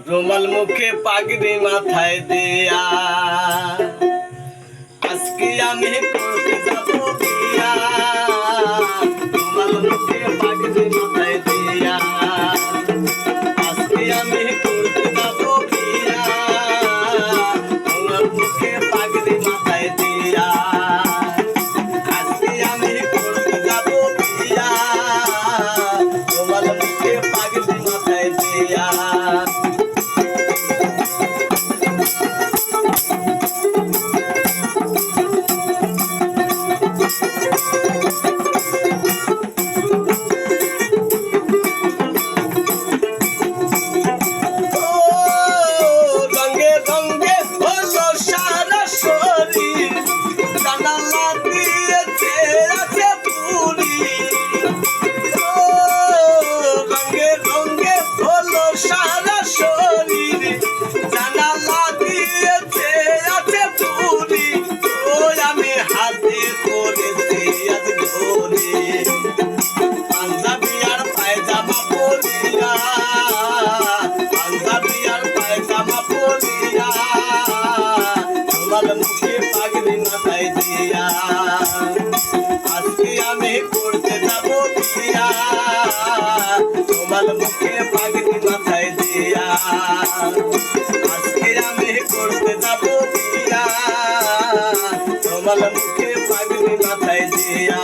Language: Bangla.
রুমাল মুখে পাগড়ি মাথায় দিয়া আজকে আমি করতে যাবো বিয়া। রুমাল মুখে পাগড়ি মাথায় দিয়া আজকে আমি করতে যাবো বিয়া। রুমাল মুখে পাগড়ি মাথায় দিয়া আজকে আমি করতে যাবো বিয়া। রুমাল মুখে পাগড়ি মাথায় দিয়া মুখে পাগড়ি মাথায় দিয়া আজকে আমি করতে যাবো বিয়া। তোমার মুখে পাগড়ি মাথায় দিয়া আজকে আমি করতে যাবো বিয়া। তোমার মুখে পাগড়ি মাথায় দিয়া